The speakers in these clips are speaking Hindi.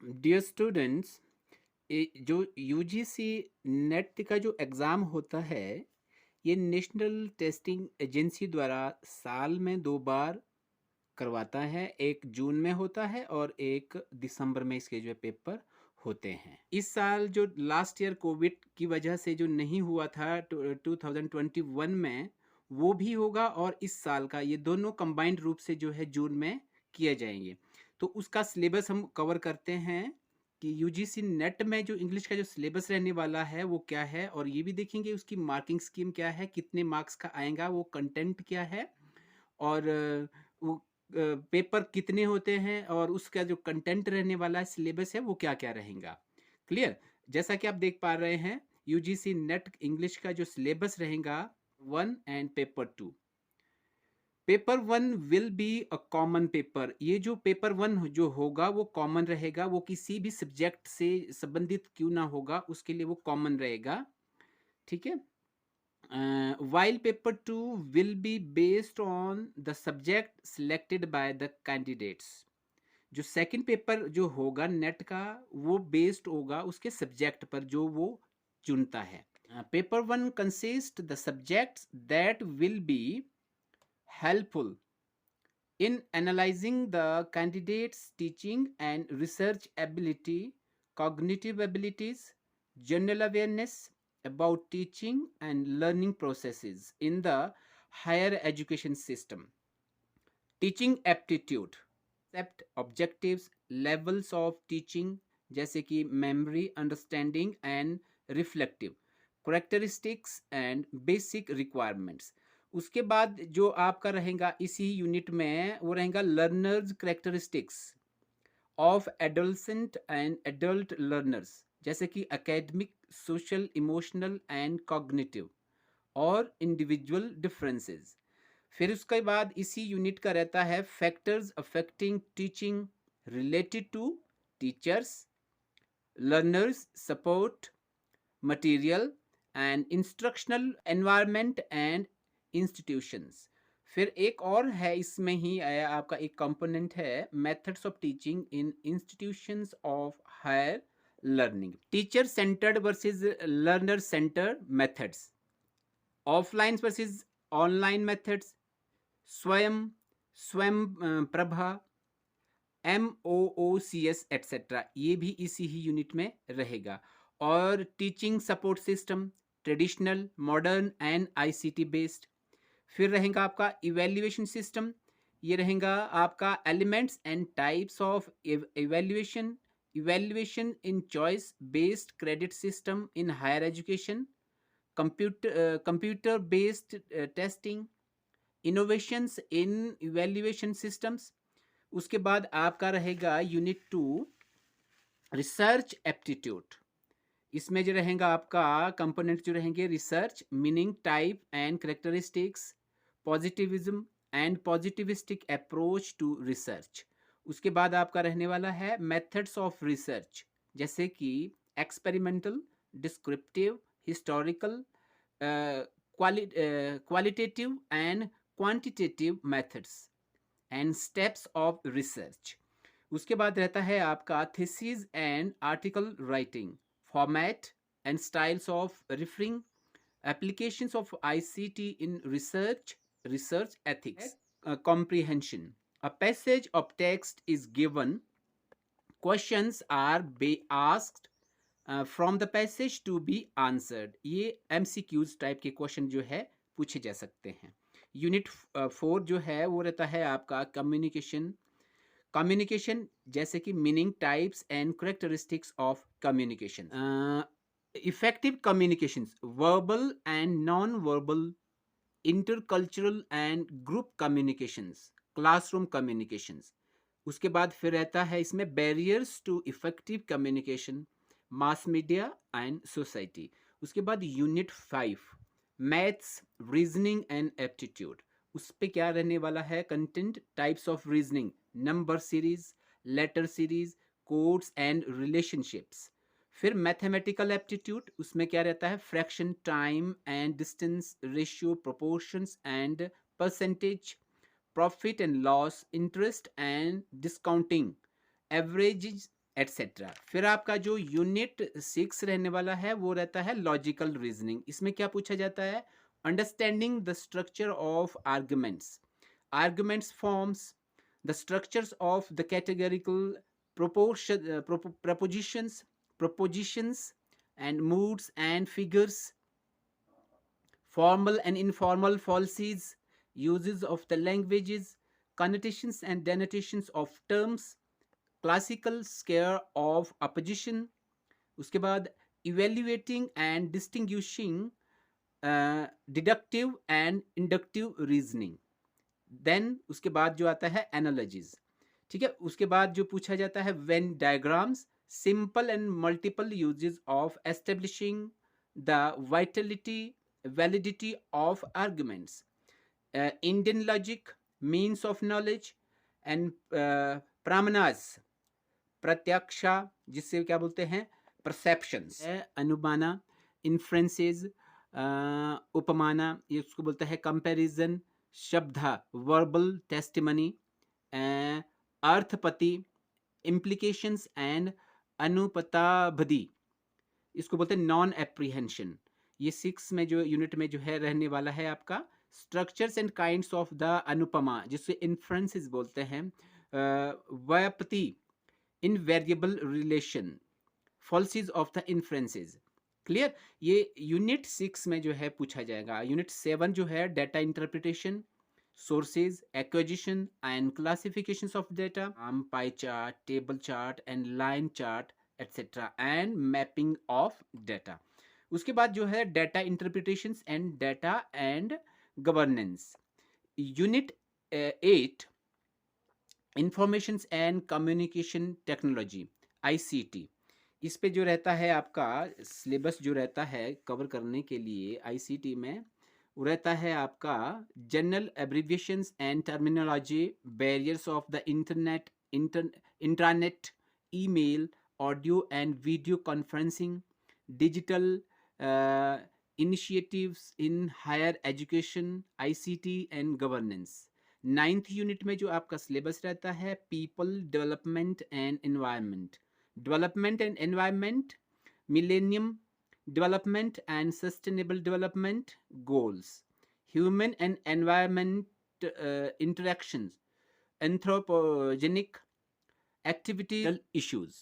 डियर स्टूडेंट्स, जो यूजीसी नेट का जो एग्ज़ाम होता है, ये नेशनल टेस्टिंग एजेंसी द्वारा साल में 2 बार करवाता है। एक जून में होता है और एक दिसंबर में इसके जो है पेपर होते हैं। इस साल जो लास्ट ईयर कोविड की वजह से जो नहीं हुआ था 2021 में, वो भी होगा और इस साल का ये दोनों कंबाइंड रूप से जो है जून में किए जाएंगे। तो उसका सिलेबस हम कवर करते हैं कि यूजीसी नेट में जो इंग्लिश का जो सिलेबस रहने वाला है वो क्या है, और ये भी देखेंगे उसकी मार्किंग स्कीम क्या है, कितने मार्क्स का आएगा, वो कंटेंट क्या है, और वो पेपर कितने होते हैं, और उसका जो कंटेंट रहने वाला है, सिलेबस है, वो क्या क्या रहेगा। क्लियर? जैसा कि आप देख पा रहे हैं, यूजीसी नेट इंग्लिश का जो सिलेबस रहेगा 1 and paper 2। Paper 1 will be a common paper. ये जो पेपर 1 जो होगा वो कॉमन रहेगा, वो किसी भी सब्जेक्ट से संबंधित क्यों ना होगा, उसके लिए वो कॉमन रहेगा। ठीक है? While paper 2 will be based on the subject selected by the candidates। जो सेकंड पेपर जो होगा नेट का, वो बेस्ड होगा उसके सब्जेक्ट पर जो वो चुनता है। Paper 1 consist the subjects that will be helpful in analyzing the candidate's teaching and research ability, cognitive abilities, general awareness about teaching and learning processes in the higher education system, teaching aptitude, concept, objectives, levels of teaching जैसे कि memory, understanding and reflective, characteristics and basic requirements। उसके बाद जो आपका रहेगा इसी यूनिट में, वो रहेगा learners characteristics of adolescent and adult learners, जैसे कि academic, social, emotional and cognitive और इंडिविजुअल डिफरेंसेस। फिर उसके बाद इसी यूनिट का रहता है factors affecting teaching related to teachers, learners, support material and instructional environment and institutions. फिर एक और है, इसमें ही आया आपका एक कंपोनेंट है methods of teaching in institutions of higher learning, teacher centred versus learner centred methods, offline versus online methods, Swayam, Swayam Prabha, MOOCS etcetera, ये भी इसी ही यूनिट में रहेगा। और teaching support system, traditional, modern and ICT based. फिर रहेगा आपका इवेल्युएशन सिस्टम, ये रहेगा आपका elements and types of evaluation, evaluation in choice based credit system in higher education, computer based testing, innovations in evaluation systems. उसके बाद आपका रहेगा यूनिट 2 रिसर्च एप्टीट्यूड। इसमें जो रहेगा आपका कंपोनेंट जो रहेंगे research, meaning, type and characteristics, positivism and positivistic approach to research. उसके बाद आपका रहने वाला है मेथड्स ऑफ रिसर्च, जैसे कि experimental, descriptive, historical, qualitative and quantitative methods and steps of research. उसके बाद रहता है आपका thesis and article writing, format and styles of referring, applications of ICT in research, research ethics, comprehension. A passage of text is given, questions are be asked from the passage to be answered। ये MCQs टाइप के क्वेश्चन जो है पूछे जा सकते हैं। यूनिट 4 जो है वो रहता है आपका कम्युनिकेशन। कम्युनिकेशन जैसे कि meaning, types and characteristics of communication, effective communications, verbal and non verbal, intercultural and group communications, classroom communications. उसके बाद फिर रहता है इसमें barriers to effective communication, mass media and society. उसके बाद unit 5 maths, reasoning and aptitude. उस पे क्या रहने वाला है content, types of reasoning, number series, letter series, codes and relationships. फिर मैथमेटिकल एप्टीट्यूड, उसमें क्या रहता है fraction, time and distance, ratio, proportions and percentage, profit and loss, interest and discounting, averages etcetera. फिर आपका जो यूनिट 6 रहने वाला है वो रहता है लॉजिकल रीजनिंग। इसमें क्या पूछा जाता है? Understanding the structure of arguments, arguments forms, the structures of the categorical propositions and moods and figures, formal and informal falsies, uses of the languages, connotations and denotations of terms, classical square of opposition. उसके बाद evaluating and distinguishing deductive and inductive reasoning. Then उसके बाद जो आता है एनालॉजीज। ठीक है, उसके बाद जो पूछा जाता है Venn diagrams, simple and multiple uses of establishing the vitality validity of arguments, Indian logic, means of knowledge and प्रामनास, प्रत्याक्षा जिससे क्या बोलते हैं परसेप्शंस, अनुमाना, इन्फ्रेंसेस, उपमाना, ये उसको बोलते हैं कंपैरिजन, शब्दा वर्बल टेस्टिमनी, अर्थपति, इम्प्लीकेशंस एंड अनुपताभदी, इसको बोलते हैं नॉन एप्रीहेंशन। ये 6 में जो यूनिट में जो है रहने वाला है आपका structures and kinds of the अनुपमा, जिससे इन्फ्रेंसेस बोलते हैं, व्यापति, invariable relation, fallacies of the inferences. Clear? ये यूनिट 6 में जो है पूछा जाएगा। यूनिट 7 जो है data interpretation, sources, acquisition and classifications of data, pie chart, table chart and line chart etcetera, and mapping of data. उसके बाद जो है data interpretations and data and governance. Unit 8 information and communication technology, ICT. इस पे जो रहता है आपका सिलेबस जो रहता है कवर करने के लिए आईसीटी में, वो रहता है आपका general abbreviations and terminology, barriers of the internet, intranet, email, audio and video conferencing, digital initiatives in higher education, ICT and governance. 9th unit में जो आपका सिलेबस रहता है people, development and environment, development and environment, millennium development and sustainable development goals, human and environment interactions, anthropogenic activity issues,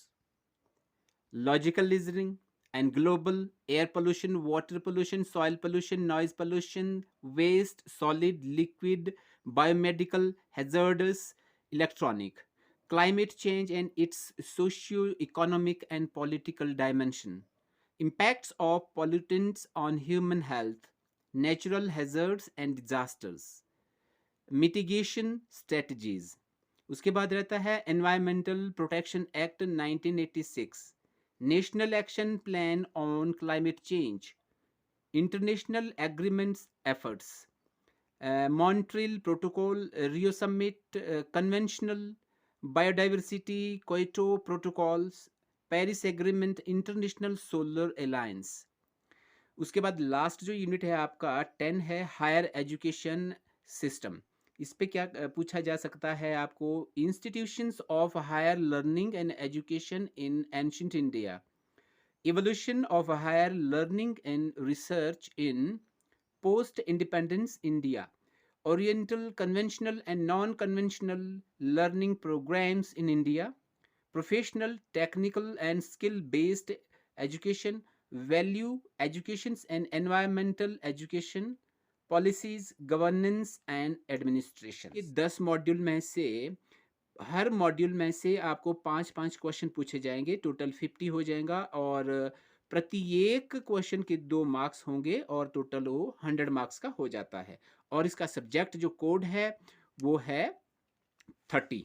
logical reasoning and global, air pollution, water pollution, soil pollution, noise pollution, waste, solid, liquid, biomedical, hazardous, electronic, climate change and its socio-economic and political dimension, impacts of pollutants on human health, natural hazards and disasters, mitigation strategies। उसके बाद रहता है environmental protection act 1986, national action plan on climate change, international agreements efforts, Montreal protocol, Rio summit conventional, biodiversity, Kyoto protocols, Paris agreement, international solar alliance. उसके बाद लास्ट जो यूनिट है आपका 10 है हायर एजुकेशन सिस्टम। इस पे क्या पूछा जा सकता है आपको? Institutions of higher learning and education in ancient India, evolution of higher learning and research in post-independence India, Oriental conventional and non-conventional learning programs in India, professional, technical and skill-based education, value educations and environmental education, policies, governance and administration. ये 10 मॉड्यूल में से हर मॉड्यूल में से आपको 5-5 क्वेश्चन पूछे जाएंगे, टोटल 50 हो जाएगा और प्रत्येक क्वेश्चन के 2 मार्क्स होंगे और टोटल वो 100 मार्क्स का हो जाता है। और इसका सब्जेक्ट जो कोड है वो है 30।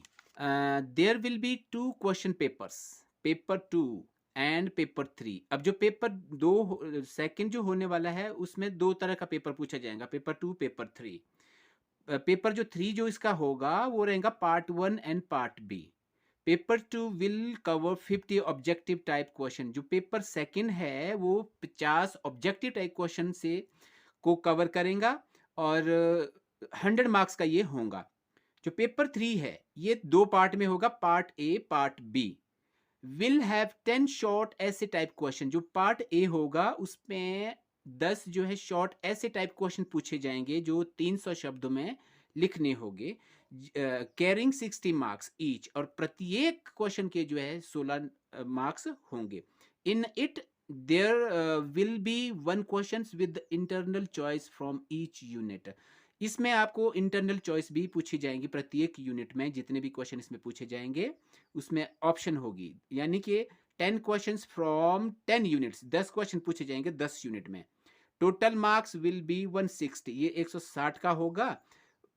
There will be 2 question papers, paper 2 and paper 3। अब जो पेपर 2 सेकंड जो होने वाला है उसमें 2 तरह का पेपर पूछा जाएगा, पेपर 2, पेपर 3। पेपर जो 3 जो इसका होगा वो रहेगा part 1 and part B. Paper 2 will cover 50 objective type question. जो पेपर सेकंड है वो 50 ऑब्जेक्टिव टाइप क्वेश्चन से को कवर करेगा और 100 मार्क्स का ये होगा। जो पेपर 3 है ये 2 पार्ट में होगा, part A, part B. Will have 10 short essay type question. जो पार्ट ए होगा उसमें 10 जो है शॉर्ट ऐसे टाइप क्वेश्चन पूछे जाएंगे जो 300 शब्दों में लिखने होंगे, कैरिंग 60 मार्क्स ईच, और प्रत्येक क्वेश्चन के जो है 16 मार्क्स होंगे। In it there will be one question with internal choice from each unit. इसमें आपको इंटरनल चॉइस भी पूछी जाएंगी। प्रत्येक यूनिट में जितने भी क्वेश्चन इसमें पूछे जाएंगे उसमें ऑप्शन होगी, यानी कि 10 क्वेश्चंस फ्रॉम 10 यूनिट्स, 10 क्वेश्चन पूछे जाएंगे 10 यूनिट में। टोटल मार्क्स विल बी 160, ये 160 का होगा।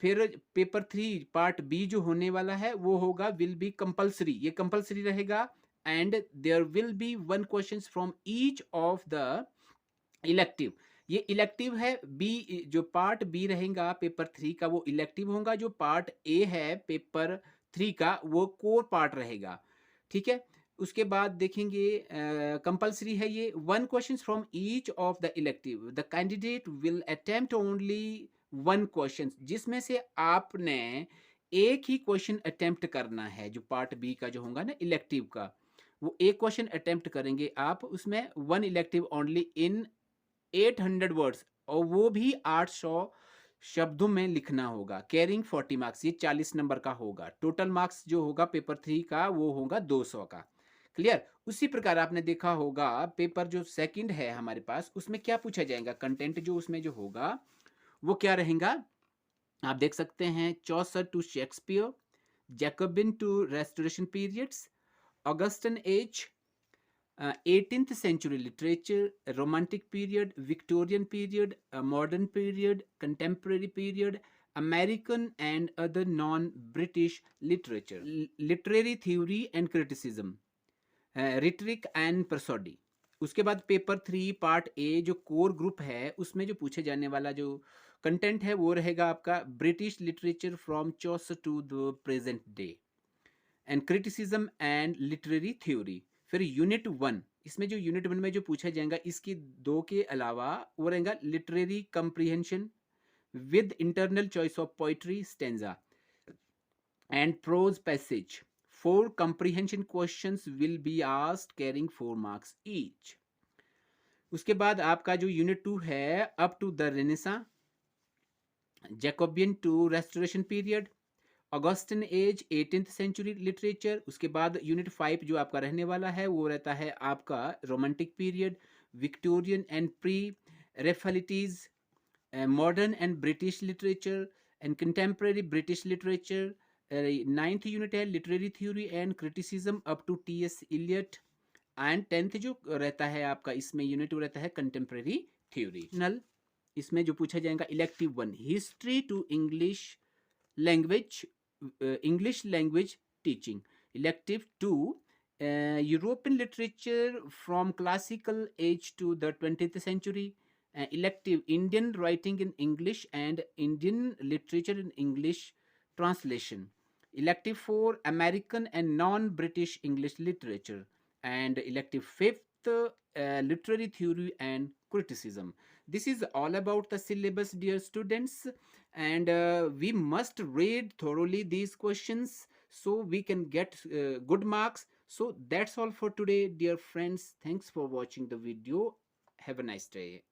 फिर पेपर 3 पार्ट बी जो होने वाला है वो होगा विल बी कंपलसरी, ये कंपलसरी रहेगा। And there will be one question from each of the elective, ये इलेक्टिव है। बी जो पार्ट बी रहेगा पेपर 3 का वो इलेक्टिव होगा, जो पार्ट ए है पेपर 3 का वो कोर पार्ट रहेगा। ठीक है, उसके बाद देखेंगे कंपलसरी है ये। One question from each of the elective, the candidate will attempt only one question, जिसमें से आपने एक ही क्वेश्चन अटेम्प्ट करना है। जो पार्ट बी का जो होगा ना इलेक्टिव का, वो एक क्वेश्चन अटेम्प्ट करेंगे आप, उसमें one elective only in 800 words, और वो भी 800 शब्दों में लिखना होगा। कैरिंग 40 मार्क्स, ये 40 नंबर का होगा। टोटल मार्क्स जो होगा पेपर 3 का वो होगा 200 का। क्लियर। उसी प्रकार आपने देखा होगा पेपर जो सेकंड है हमारे पास, उसमें क्या पूछा जाएगा, कंटेंट जो उसमें जो होगा वो क्या रहेगा, आप देख सकते हैं। Chaucer to Shakespeare, Jacobean to Restoration periods, Augustan age, 18th century literature, romantic period, Victorian period, modern period, contemporary period, American and other non-British literature, literary theory and criticism, rhetoric and prosody। उसके बाद पेपर 3 पार्ट ए जो कोर ग्रुप है उसमें जो पूछे जाने वाला जो कंटेंट है वो रहेगा आपका British literature from Chaucer to the present day and criticism and literary theory. फिर यूनिट 1, इसमें जो यूनिट 1 में जो पूछा जाएगा इसकी 2 के अलावा वो रहेगा literary comprehension with internal choice of poetry stanza and prose passage. 4 comprehension questions will be asked carrying 4 marks each। उसके बाद आपका जो यूनिट 2 है up to the renaissance, Jacobean to restoration period, Augustan age, 18th century literature. उसके बाद यूनिट 5 जो आपका रहने वाला है वो रहता है आपका romantic period, Victorian and pre Raphaelites, modern and British literature and contemporary British literature. 9th unit है literary theory and criticism up to T S. Eliot. And 10th जो रहता है आपका इसमें यूनिट रहता है कंटेम्प्रेरी थ्योरी। नल इसमें जो पूछा जाएगा elective 1 history to English language, English language teaching, elective 2 European literature from classical age to the 20th century, elective Indian writing in English and Indian literature in English translation, elective 4 American and non-British English literature, and elective 5th literary theory and criticism. This is all about the syllabus, dear students, and we must read thoroughly these questions so we can get good marks. So that's all for today, dear friends. Thanks for watching the video. Have a nice day.